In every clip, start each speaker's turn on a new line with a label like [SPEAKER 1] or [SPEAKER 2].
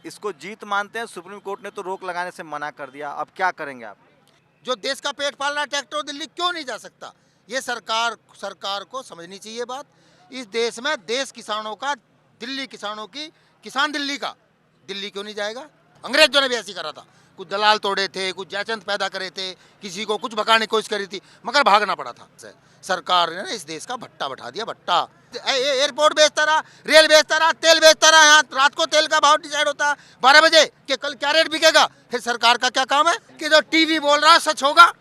[SPEAKER 1] इसको जीत मानते हैं? सुप्रीम कोर्ट ने तो रोक लगाने से मना कर दिया, अब क्या करेंगे आप?
[SPEAKER 2] जो देश का पेट पाल रहा ट्रैक्टर दिल्ली क्यों नहीं जा सकता? ये सरकार को समझनी चाहिए बात। इस देश में देश किसानों का, दिल्ली किसानों की, किसान दिल्ली का, दिल्ली क्यों नहीं जाएगा? अंग्रेजों ने भी ऐसी करा था, कुछ दलाल तोड़े थे, कुछ जयचंद पैदा करे थे, किसी को कुछ भगाने की कोशिश करी थी, मगर भागना पड़ा था। सरकार ने ना इस देश का भट्टा बैठा दिया, भट्टा। एयरपोर्ट बेचता रहा, रेल बेचता रहा, तेल बेचता रहा। यहाँ रात को तेल का भाव डिसाइड होता है 12 बजे कि कल क्या रेट बिकेगा। फिर सरकार का क्या काम है कि जो टीवी बोल रहा है सच होगा।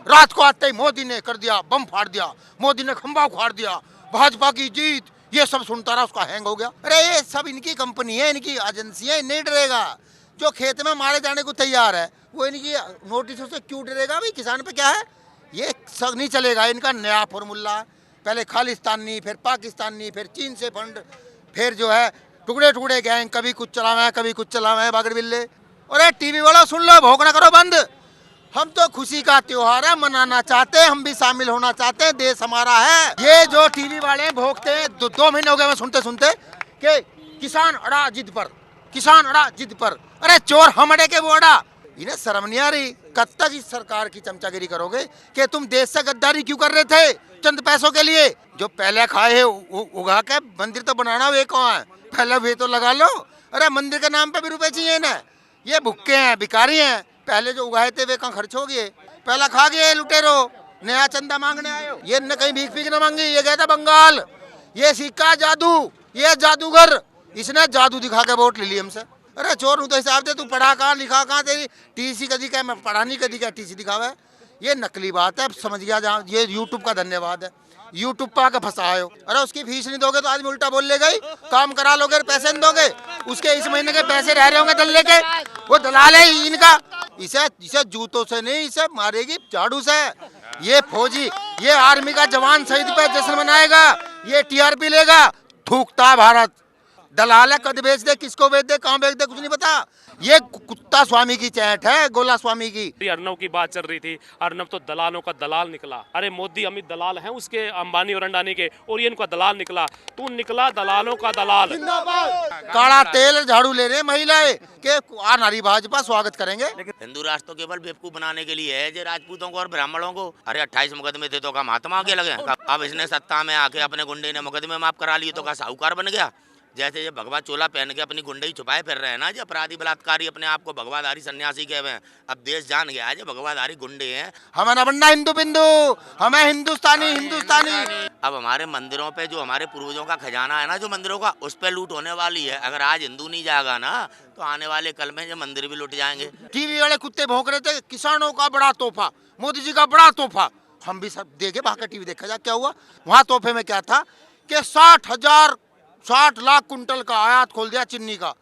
[SPEAKER 2] रात को आते ही मोदी ने कर दिया, बम फाड़ दिया, मोदी ने खंभा उखाड़ दिया, भाजपा की जीत, ये सब सुनता रहा, उसका हैंग हो गया। अरे ये सब इनकी कंपनी है, इनकी एजेंसी है, नहीं डरेगा। जो खेत में मारे जाने को तैयार है वो इनकी नोटिसों से क्यों डरेगा? भाई किसान पे क्या है? ये सब नहीं चलेगा। इनका नया फॉर्मूला, पहले खालिस्तानी, फिर पाकिस्तानी, फिर चीन से फंड, फिर जो है टुकड़े टुकड़े गैंग, कभी कुछ चलावे हैं, कभी कुछ चलावे हैं, बागड़ बिल्ले। अरे टीवी वाला सुन लो, भौंकना करो बंद। हम तो खुशी का त्योहार है, मनाना चाहते हैं, हम भी शामिल होना चाहते हैं, देश हमारा है। ये जो टीवी वाले भोंकते हैं, 2 महीने हो गए मैं सुनते सुनते कि किसान अड़ा जिद पर, किसान अड़ा जिद पर। अरे चोर हम अड़े के वो अड़ा। इन्हें शर्म नहीं आ रही? कब तक इस सरकार की चमचागिरी करोगे कि तुम देश से गद्दारी क्यों कर रहे थे चंद पैसों के लिए? जो पहले खाए है उगा के मंदिर तो बनाना वे कौन है? पहले वे तो लगा लो। अरे मंदिर के नाम पे भी रुपए चाहिए ना। ये भुक्के हैं, भिखारी हैं। पहले जो उगाए थे वे कहाँ खर्च हो गए? पहला खा गए लुटेरो, नया चंदा मांगने आयो। ये न कहीं भीख भीख न मांगी, ये गया था बंगाल। ये सिक्का जादू, ये जादूगर, इसने जादू दिखा के वोट ले ली हमसे। अरे चोर हूँ तो हिसाब दे, तू पढ़ा कहाँ लिखा कहाँ, तेरी टीसी कदी क्या? मैं पढ़ा नहीं कदी क्या टीसी दिखावा है? ये नकली बात है, समझ गया। जहाँ ये यूट्यूब का धन्यवाद है, यूट्यूब पे आके फंसाए हो। अरे उसकी फीस नहीं दोगे तो आदमी उल्टा बोल ले गई, काम करा लोगे पैसे नहीं दोगे। उसके इस महीने के पैसे रह रहे होंगे दल्ले के, वो दलाल है इनका। इसे जूतों से नहीं, इसे मारेगी झाड़ू से। ये फौजी, ये आर्मी का जवान शहीद पे जश्न मनाएगा, ये टीआरपी लेगा। थूकता भारत, दलाल है, कद बेच दे, किसको बेच दे, कहाँ बेच दे, कुछ नहीं पता। ये कुत्ता स्वामी की चैट है, गोला स्वामी की।
[SPEAKER 3] अर्नब की बात चल रही थी, अर्नब तो दलालों का दलाल निकला। अरे मोदी अमित दलाल हैं उसके, अंबानी और अंडानी के, और ये इनका दलाल निकला। तू निकला दलालों का दलाल।
[SPEAKER 2] काला तेल झाड़ू ले रहे महिलाएं के आ नारी भाजपा स्वागत करेंगे।
[SPEAKER 4] हिंदू राष्ट्र तो केवल बेवकूफ बनाने के लिए है, जो राजपूतों को और ब्राह्मणों को। अरे 28 मुकदमे थे तो का महात्मा के लगे। अब इसने सत्ता में आके अपने गुंडे ने मुकदमे माफ करा लिए तो का साहूकार बन गया। जैसे ये भगवा चोला पहन के अपनी गुंडई छुपाए फिर रहे हैं ना, जो अपराधी बलात्कारी अपने आप को भगवाधारी सन्यासी कहे हुए हैं। अब देश जान गया है जो भगवाधारी गुंडे हैं।
[SPEAKER 2] हमें न बनना हिंदू बिंदु, हमें हिंदुस्तानी हिंदुस्तानी।
[SPEAKER 4] अब हमारे मंदिरों पे जो हमारे पूर्वजों का खजाना है ना, जो मंदिरों का, उस पे लूट होने वाली है। अगर आज हिंदू नहीं जाएगा ना तो आने वाले कल में जो मंदिर भी लूट जाएंगे।
[SPEAKER 2] टीवी वाले कुत्ते भौंक रहे थे, किसानों का बड़ा तोहफा, मोदी जी का बड़ा तोहफा। हम भी सब देखे, भाग टीवी देखा जा क्या हुआ। वहाँ तोहफे में क्या था कि 60 लाख कुंटल का आयात खोल दिया चीनी का।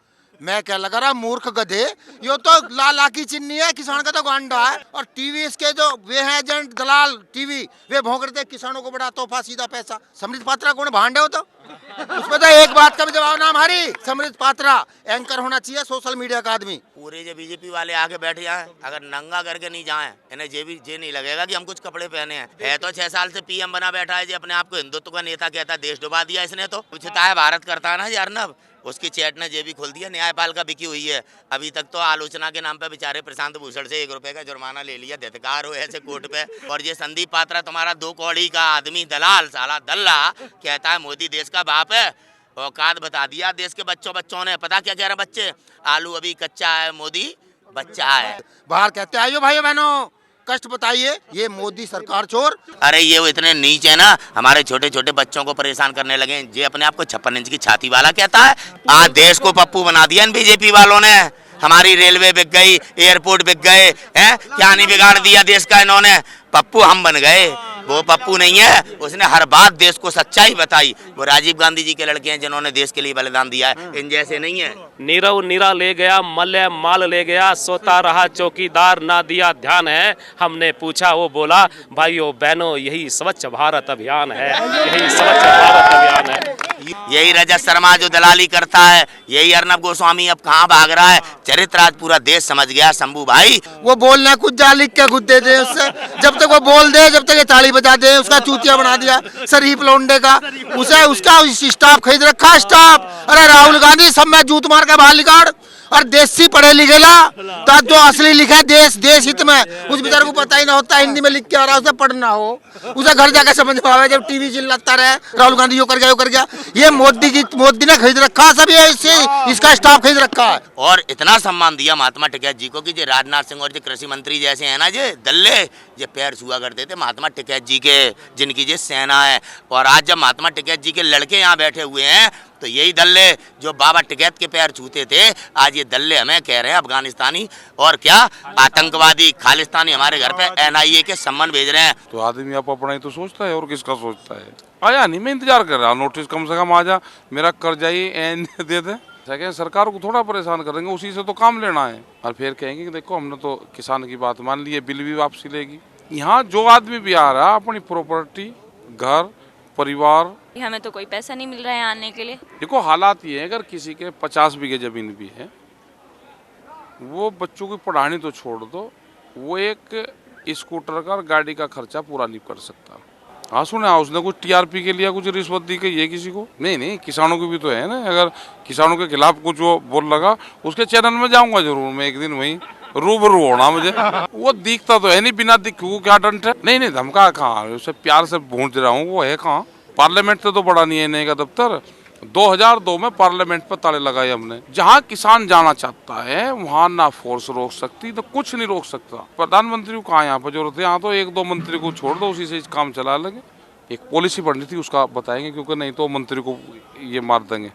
[SPEAKER 2] मैं क्या लगा रहा, मूर्ख गधे, ये तो लाला की चिन्नी है, किसान का तो गांडा है। और टीवी इसके जो वे हैं एजेंट दलाल टीवी, वे भोंक रहे थे किसानों को बड़ा तोहफा, सीधा पैसा। समृद्ध पात्रा कौन भांडे हो? तो उसमें तो एक बात का भी जवाब ना हमारी। समृद्ध पात्रा एंकर होना चाहिए, सोशल मीडिया का आदमी।
[SPEAKER 4] पूरे जो बीजेपी वाले आके बैठ जाएं, अगर नंगा करके नहीं जाएं, इन्हें जे नहीं लगेगा कि हम कुछ कपड़े पहने हैं। है तो 6 साल से पीएम बना बैठा है, जो अपने आप को हिंदुत्व का नेता कहता है। देश डुबा दिया इसने। तो पूछता है भारत करता है ना यार अर्नब, उसकी चैट ने जे भी खोल दिया। न्यायपालिका बिकी हुई है। अभी तक तो आलोचना के नाम पे बेचारे प्रशांत भूषण से 1 रुपए का जुर्माना ले लिया। धिक्कार हो ऐसे कोर्ट पे। और ये संदीप पात्रा तुम्हारा 2 कौड़ी का आदमी दलाल, साला दल्ला, कहता है मोदी देश का बाप है। औकात बता दिया देश के बच्चों ने। पता क्या कह रहे बच्चे? आलू अभी कच्चा है, मोदी बच्चा है।
[SPEAKER 2] बाहर कहते आइयो भाइयों बहनों, कष्ट बताइए, ये मोदी सरकार चोर।
[SPEAKER 4] अरे ये वो इतने नीच है ना, हमारे छोटे छोटे बच्चों को परेशान करने लगे। ये अपने आप को 56 इंच की छाती वाला कहता है। आज देश को पप्पू बना दिया इन बीजेपी वालों ने। हमारी रेलवे बिक गई, एयरपोर्ट बिक गए हैं, क्या नहीं बिगाड़ दिया देश का इन्होंने। पप्पू हम बन गए, वो पप्पू नहीं है। उसने हर बात देश को सच्चाई बताई। वो राजीव गांधी जी के लड़के हैं जिन्होंने देश के लिए बलिदान दिया है, इन जैसे नहीं है।
[SPEAKER 3] नीरव नीरा ले गया, मल्य माल ले गया, सोता रहा चौकीदार, ना दिया ध्यान है। हमने पूछा, वो बोला भाइयों बहनों यही स्वच्छ भारत अभियान है, यही स्वच्छ भारत अभियान है।
[SPEAKER 4] यही रजत शर्मा जो दलाली करता है, यही अर्नब गोस्वामी अब कहाँ भाग रहा है। चरित्र आज पूरा देश समझ गया शंभू भाई।
[SPEAKER 2] वो बोलना कुछ जा लिख के खुद दे दे उससे, जब तक वो बोल दे, जब तक ये ताली बजा दे, उसका चूतिया बना दिया शरीफ लौंडे का। उसे उसका स्टाफ खरीद रखा स्टाफ। अरे राहुल गांधी सब में जूत मार के बाहर निकाल। और देसी पढ़े लिखे ला तो जो असली लिखा है देश देश हित में, उस बेचारे को पता ही ना होता हिंदी में लिख के आ रहा, उसे पढ़ना हो, उसे घर जाकर समझ में आवे। जब टीवी चिल्लाता रहे राहुल गांधी यो कर गया, ये मोदी ने खरीद रखा है सब, ये इसका स्टाफ खरीद रखा है।
[SPEAKER 4] और इतना सम्मान दिया महात्मा टिकैत जी को कि जो राजनाथ सिंह और जो कृषि मंत्री जैसे हैं ना, जे दल्ले ये पैर छुआ करते थे महात्मा टिकैत जी के, जिनकी जो सेना है। और आज जब महात्मा टिकैत जी के लड़के यहाँ बैठे हुए हैं तो यही दल्ले जो बाबा टिकैत के पैर छूते थे, आज ये दल्ले हमें कह रहे हैं अफगानिस्तानी और क्या आतंकवादी खालिस्तानी हमारे घर पे NIA के सम्मान भेज रहे हैं।
[SPEAKER 5] तो आदमी आप अपना ही तो सोचता है और किसका सोचता है। आया नहीं, मैं इंतजार कर रहा, नोटिस कम से कम आ जा, मेरा कर्जा ही दे दे। सरकार को थोड़ा परेशान करेंगे, उसी से तो काम लेना है। और फिर कहेंगे कि देखो हमने तो किसान की बात मान ली है, बिल भी वापसी लेगी। यहाँ जो आदमी भी आ रहा अपनी प्रॉपर्टी, घर, परिवार,
[SPEAKER 6] हमें तो कोई पैसा नहीं मिल रहा है आने के लिए।
[SPEAKER 5] देखो हालात ये है, अगर किसी के 50 बीघे जमीन भी है, वो बच्चों की पढ़ानी तो छोड़ दो, वो एक स्कूटर का और गाड़ी का खर्चा पूरा नहीं कर सकता। हाँ सुना उसने कुछ TRP के लिए कुछ रिश्वत दी गई है किसी को? नहीं, किसानों की भी तो है ना। अगर किसानों के खिलाफ कुछ वो बोल लगा, उसके चैनल में जाऊंगा जरूर मैं एक दिन, वहीं रूबरू होना मुझे। वो दिखता तो है नहीं, बिना दिखू क्या डंट है। नहीं धमका कहाँ, उसे प्यार से भूंज रहा हूँ, वो है कहाँ। पार्लियामेंट से तो बड़ा नहीं है इन्हें का दफ्तर। 2002 में पार्लियामेंट पर ताले लगाए हमने। जहाँ किसान जाना चाहता है वहाँ ना फोर्स रोक सकती, तो कुछ नहीं रोक सकता। प्रधानमंत्री को कहाँ यहाँ पर जरूरत है? यहाँ तो 1-2 मंत्री को छोड़ दो, उसी से काम चला लगे। एक पॉलिसी बननी थी, उसका बताएंगे, क्योंकि नहीं तो मंत्री को ये मार देंगे,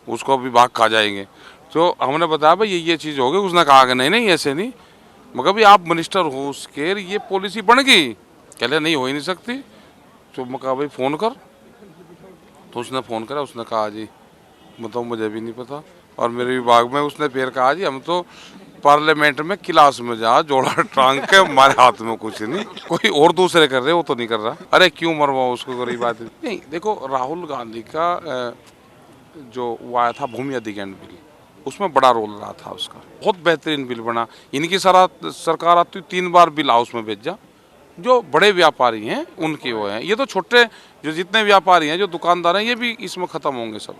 [SPEAKER 5] उसको विभाग खा जाएंगे। तो हमने बताया भाई ये चीज़ होगी, उसने कहा कि नहीं ऐसे नहीं, मगर भी आप मिनिस्टर हो उसके, ये पॉलिसी बन गई। कहले नहीं हो ही नहीं सकती। तो मैं कहा भाई फ़ोन कर, तो उसने फ़ोन करा, उसने कहा जी बताओ मुझे भी नहीं पता। और मेरे विभाग में उसने फिर कहा जी हम तो पार्लियामेंट में क्लास में जा जोड़ा टांग के, हमारे हाथ में कुछ नहीं, कोई और दूसरे कर रहे वो तो नहीं कर रहा। अरे क्यों मरवाओ उसको, गरीब आदमी। नहीं देखो राहुल गांधी का जो वो आया था भूमि अधिग्रहण बिल, उसमें बड़ा रोल रहा था उसका, बहुत बेहतरीन बिल बना। इनकी सरकार आती 3 बार बिल हाउस में भेजा। जो बड़े व्यापारी हैं उनके वो हैं, ये तो छोटे जो जितने व्यापारी हैं, जो दुकानदार हैं, ये भी इसमें ख़त्म होंगे सब।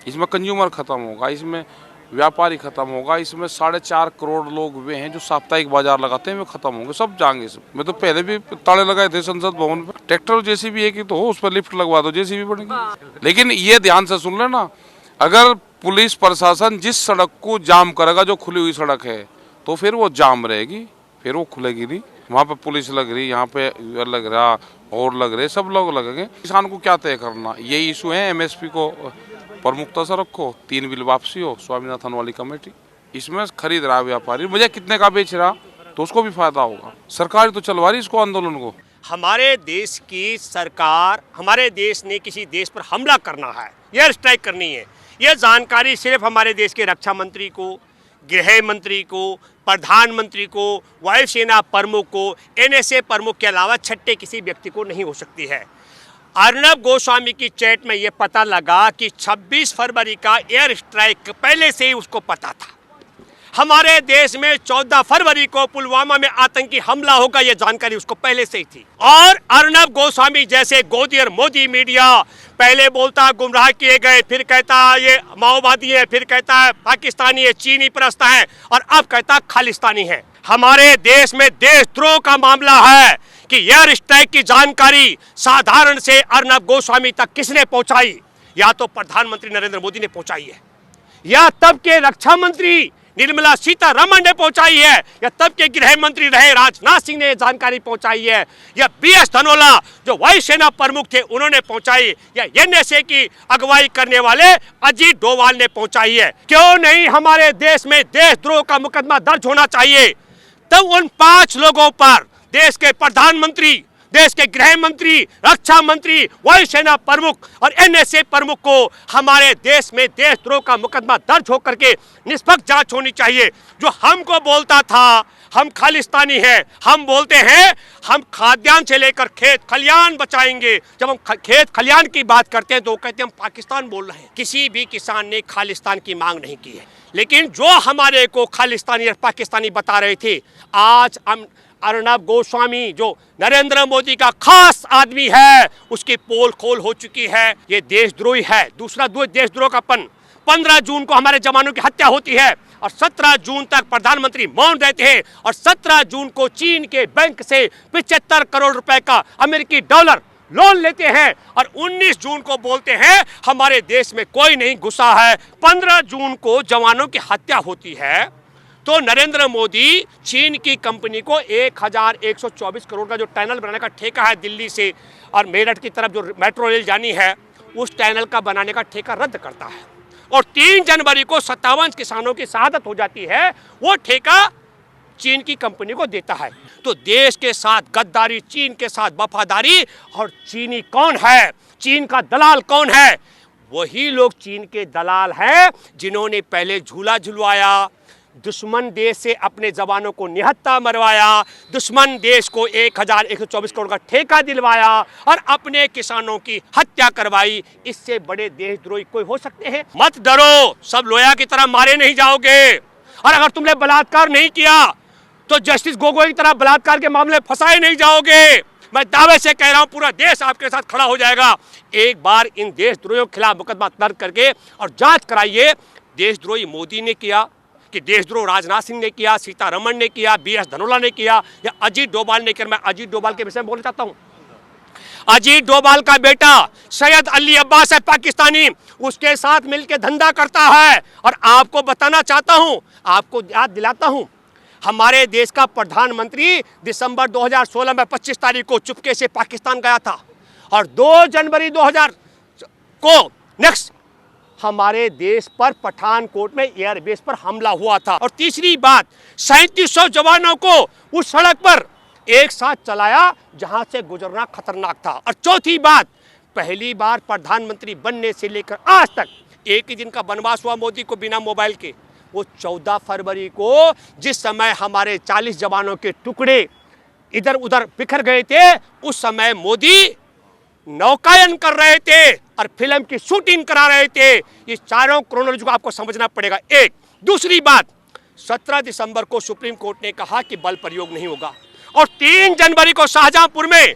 [SPEAKER 5] इसमें कंज्यूमर ख़त्म होगा, इसमें व्यापारी ख़त्म होगा, इसमें 4.5 करोड़ लोग वे हैं जो साप्ताहिक बाजार लगाते हैं, वे ख़त्म होंगे, सब जाएंगे सब। मैं तो पहले भी ताले लगाए थे संसद भवन पर। ट्रैक्टर JCB एक ही तो हो, उस पर लिफ्ट लगवा दो, JCB बनेगी। लेकिन ये ध्यान से सुन लेना, अगर पुलिस प्रशासन जिस सड़क को जाम करेगा, जो खुली हुई सड़क है, तो फिर वो जाम रहेगी, फिर वो खुलेगी नहीं। वहाँ पे पुलिस लग रही, यहाँ पे लग रहा और लग रहे, सब लोग लगेंगे। किसान को क्या तय करना, यही इशू है। MSP को प्रमुखता से रखो, 3 बिल वापसी हो, स्वामीनाथन वाली कमेटी, इसमें खरीद रहा व्यापारी, मुझे कितने का बेच रहा तो उसको भी फायदा होगा। सरकार तो चलवा रही इसको आंदोलन को।
[SPEAKER 7] हमारे देश की सरकार, हमारे देश ने किसी देश पर हमला करना है, एयर स्ट्राइक करनी है, यह जानकारी सिर्फ हमारे देश के रक्षा मंत्री को, गृह मंत्री को, प्रधानमंत्री को, वायुसेना प्रमुख को, NSA प्रमुख के अलावा छठे किसी व्यक्ति को नहीं हो सकती है। अर्नब गोस्वामी की चैट में यह पता लगा कि 26 फरवरी का एयर स्ट्राइक पहले से ही उसको पता था। हमारे देश में 14 फरवरी को पुलवामा में आतंकी हमला होगा, यह जानकारी उसको पहले से ही थी। और अर्नब गोस्वामी जैसे गोदियर मोदी मीडिया पहले बोलता गुमराह किए गए, फिर कहता ये माओवादी है, फिर कहता है पाकिस्तानी है, चीनी परस्त है, और अब कहता खालिस्तानी है। हमारे देश में देशद्रोह का मामला है कि एयर स्ट्राइक की जानकारी साधारण से अर्नब गोस्वामी तक किसने पहुंचाई? या तो प्रधानमंत्री नरेंद्र मोदी ने पहुंचाई है, या तब के रक्षा मंत्री निर्मला सीतारमण ने पहुंचाई है, या तब के गृह मंत्री रहे राजनाथ सिंह ने जानकारी पहुंचाई है, या BS धनोला जो वायुसेना प्रमुख थे उन्होंने पहुंचाई, या NSA की अगुवाई करने वाले अजीत डोभाल ने पहुंचाई है। क्यों नहीं हमारे देश में देशद्रोह का मुकदमा दर्ज होना चाहिए? तब उन 5 लोगों पर देश के प्रधानमंत्री, देश के गृह मंत्री, रक्षा मंत्री, वायुसेना प्रमुख और NSA प्रमुख को हमारे देश में देशद्रोह का मुकदमा दर्ज होकर के निष्पक्ष जांच होनी चाहिए। जो हमको बोलता था हम खालिस्तानी हैं, हम बोलते हैं हम खाद्यान्न से लेकर खेत खलियान बचाएंगे, जब हम खेत खलियान की बात करते हैं तो कहते हैं हम पाकिस्तान बोल रहे हैं। किसी भी किसान ने खालिस्तान की मांग नहीं की है, लेकिन जो हमारे को खालिस्तानी और पाकिस्तानी बता रहे थे, आज हम अर्नब गोस्वामी जो नरेंद्र मोदी का खास आदमी है, उसकी पोल खोल हो चुकी है। ये देशद्रोही है। दूसरा देशद्रोह का पन 15 जून को हमारे जवानों की हत्या होती है और 17 जून तक प्रधानमंत्री मौन रहते हैं और 17 जून को चीन के बैंक से 75 करोड़ रुपए का अमेरिकी डॉलर लोन लेते हैं और 19 जून को बोलते हैं हमारे देश में कोई नहीं घुसा है। 15 जून को जवानों की हत्या होती है तो नरेंद्र मोदी चीन की कंपनी को 1124 करोड़ का जो टनल बनाने का ठेका है दिल्ली से और मेरठ की तरफ जो मेट्रो रेल जानी है उस टनल का बनाने का ठेका रद्द करता है और 3 जनवरी को 57 किसानों की शहादत हो जाती है। वो ठेका चीन की कंपनी को देता है। तो देश के साथ गद्दारी, चीन के साथ वफादारी। और चीनी कौन है? चीन का दलाल कौन है? वही लोग चीन के दलाल हैं जिन्होंने पहले झूला झुलवाया, दुश्मन देश से अपने जवानों को निहत्था मरवाया, दुश्मन देश को 1124 करोड़ का ठेका दिलवाया और अपने किसानों की हत्या करवाई। इससे बड़े देशद्रोही कोई हो सकते हैं? मत डरो, सब लोया की तरह मारे नहीं जाओगे। और अगर तुमने बलात्कार नहीं किया तो जस्टिस गोगोई की तरह बलात्कार के मामले फंसाए नहीं जाओगे। मैं दावे से कह रहा हूं पूरा देश आपके साथ खड़ा हो जाएगा। एक बार इन देशद्रोहियों के खिलाफ मुकदमा दर्ज करके और जांच कराइए। देशद्रोही मोदी ने किया कि देशद्रोह राजनाथ सिंह ने किया, सीतारमण ने किया, बीएस धनोला ने किया या अजीत डोभाल ने किया। मैं अजीत डोभाल के विषय में बोलना चाहता हूं। अजीत डोभाल का बेटा सैयद अली अब्बास है पाकिस्तानी, उसके साथ मिलकर धंधा करता है। और आपको बताना चाहता हूं, आपको याद दिलाता हूं, हमारे देश का प्रधानमंत्री दिसंबर 2016 में 25 तारीख को चुपके से पाकिस्तान गया था और 2 जनवरी 2000 को नेक्स्ट हमारे देश पर पठानकोट में एयरबेस पर हमला हुआ था। और तीसरी बात, 3700 जवानों को उस सड़क पर एक साथ चलाया जहां से गुजरना खतरनाक था। और चौथी बात, पहली बार प्रधानमंत्री बनने से लेकर आज तक एक ही दिन का वनवास हुआ मोदी को बिना मोबाइल के। वो 14 फरवरी को जिस समय हमारे 40 जवानों के टुकड़े इधर उधर बिखर गए थे, उस समय मोदी नौकायन कर रहे थे और फिल्म की शूटिंग करा रहे थे। ये चारों क्रोनोलॉजी को आपको समझना पड़ेगा। एक दूसरी बात, 17 दिसंबर को सुप्रीम कोर्ट ने कहा कि बल प्रयोग नहीं होगा और 3 जनवरी को शाहजहांपुर में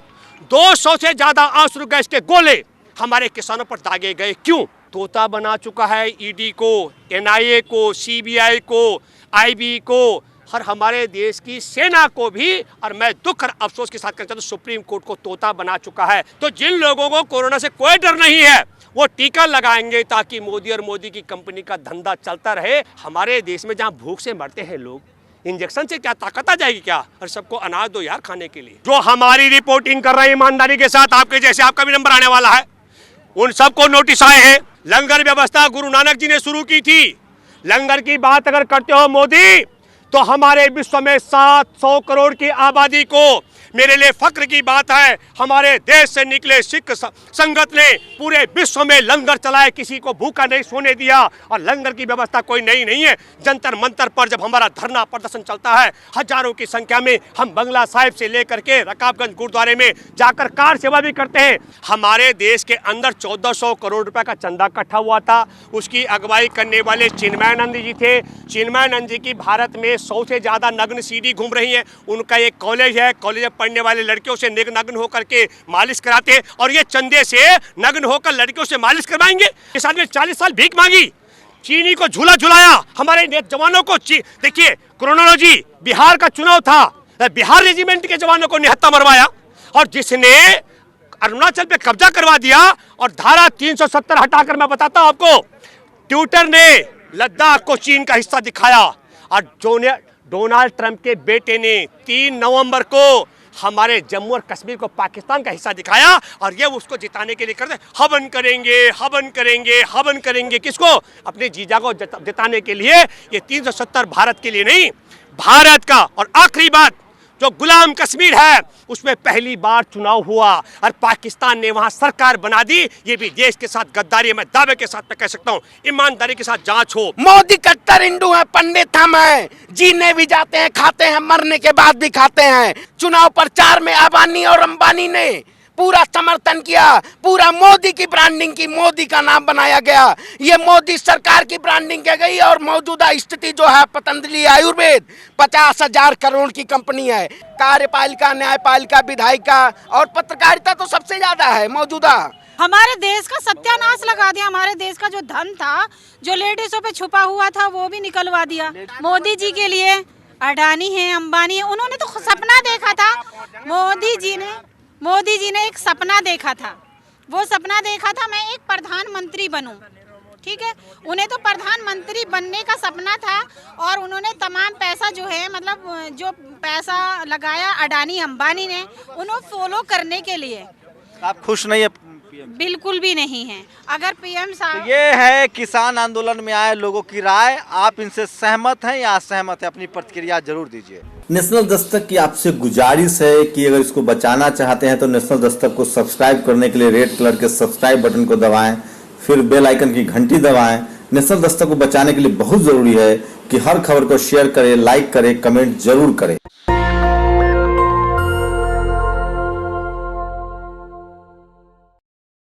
[SPEAKER 7] 200 से ज्यादा आंसू गैस के गोले हमारे किसानों पर दागे गए। क्यों? तोता बना चुका है ईडी को, एनआईए को, सीबीआई को, आईबी को और हमारे देश की सेना को भी। और मैं दुख और अफसोस के साथ कहता हूं, सुप्रीम कोर्ट को तोता बना चुका है। तो जिन लोगों को कोरोना से कोई डर नहीं है वो टीका लगाएंगे ताकि मोदी और मोदी की कंपनी का धंधा चलता रहे। हमारे देश में जहां भूख से मरते हैं लोग, इंजेक्शन से क्या ताकत आ जाएगी क्या? और सबको अनाज दो यार खाने के लिए। जो हमारी रिपोर्टिंग कर रहे हैं ईमानदारी के साथ, आपके जैसे आपका भी नंबर आने वाला है, उन सबको नोटिस आए हैं। लंगर व्यवस्था गुरु नानक जी ने शुरू की थी। लंगर की बात अगर करते हो मोदी, तो हमारे विश्व में 700 करोड़ की आबादी को, मेरे लिए फक्र की बात है, हमारे देश से निकले सिख संगत ने पूरे विश्व में लंगर चलाए, किसी को भूखा नहीं सोने दिया। और लंगर की व्यवस्था कोई नई नहीं है। जंतर मंतर पर जब हमारा धरना प्रदर्शन चलता है, हजारों की संख्या में हम बंगला साहिब से लेकर के रकाबगंज गुरुद्वारे में जाकर कार सेवा भी करते हैं। हमारे देश के अंदर 1400 करोड़ रुपए का चंदा इकट्ठा हुआ था। उसकी अगुवाई करने वाले चिन्मयानंद जी थे। चिन्मयानंद जी की भारत में 100 से ज्यादा नग्न सीडी घूम रही है। उनका एक कॉलेज है, कॉलेज पढ़ने वाले लड़कियों से नग्न होकर के मालिश कराते हैं और ये चंदे से नग्न होकर लड़कियों से मालिश करवाएंगे। इस आदमी ने 40 साल भीख मांगी, चीनी को झूला झुलाया, हमारे जवानों को। देखिए क्रोनोलॉजी, बिहार का चुनाव था, बिहार रेजिमेंट के जवानों को निहत्था मरवाया और जिसने अरुणाचल पे कब्जा करवा दिया और धारा 370 हटाकर, मैं बताता हूं आपको, ट्विटर ने लद्दाख को चीन का हिस्सा दिखाया और डोनाल्ड ट्रंप के बेटे ने 3 नवंबर को हमारे जम्मू और कश्मीर को पाकिस्तान का हिस्सा दिखाया और ये उसको जिताने के लिए करते हवन करेंगे, हवन करेंगे, हवन करेंगे। किसको? अपने जीजा को जिताने के लिए। ये 370 भारत के लिए नहीं, भारत का। और आखिरी बात, जो गुलाम कश्मीर है उसमें पहली बार चुनाव हुआ और पाकिस्तान ने वहां सरकार बना दी। ये भी देश के साथ गद्दारी है। मैं दावे के साथ मैं कह सकता हूं, ईमानदारी के साथ जांच हो।
[SPEAKER 8] मोदी कट्टर हिंदू है, पंडित हम हैं, जीने भी जाते हैं, खाते हैं, मरने के बाद भी खाते हैं। चुनाव प्रचार में अबानी और अंबानी ने पूरा समर्थन किया, पूरा मोदी की ब्रांडिंग की, मोदी का नाम बनाया गया। ये मोदी सरकार की ब्रांडिंग की गई और मौजूदा स्थिति जो है पतंजलि आयुर्वेद 50,000 करोड़ की कंपनी है। कार्यपालिका, न्यायपालिका, विधायिका और पत्रकारिता तो सबसे ज्यादा है मौजूदा।
[SPEAKER 9] हमारे देश का सत्यानाश लगा दिया। हमारे देश का जो धन था, जो लेडीजों पे छुपा हुआ था, वो भी निकलवा दिया। मोदी जी के लिए अडानी है, अंबानी है, उन्होंने तो सपना देखा था। मोदी जी ने एक सपना देखा था। वो सपना देखा था मैं एक प्रधानमंत्री बनूं, ठीक है। उन्हें तो प्रधानमंत्री बनने का सपना था और उन्होंने तमाम पैसा जो है, मतलब जो पैसा लगाया अडानी अंबानी ने, उन्हें फॉलो करने के लिए।
[SPEAKER 1] आप खुश नहीं है पीएम?
[SPEAKER 9] बिल्कुल भी नहीं है। अगर पीएम साहब,
[SPEAKER 1] तो ये है किसान आंदोलन में आए लोगों की राय। आप इनसे सहमत हैं या असहमत हैं? अपनी प्रतिक्रिया जरूर दीजिए।
[SPEAKER 10] नेशनल दस्तक की आपसे गुजारिश है कि अगर इसको बचाना चाहते हैं तो नेशनल दस्तक को सब्सक्राइब करने के लिए रेड कलर के सब्सक्राइब बटन को दबाएं, फिर बेल आइकन की घंटी दबाएं। नेशनल दस्तक को बचाने के लिए बहुत जरूरी है कि हर खबर को शेयर करें, लाइक करें, कमेंट जरूर करें।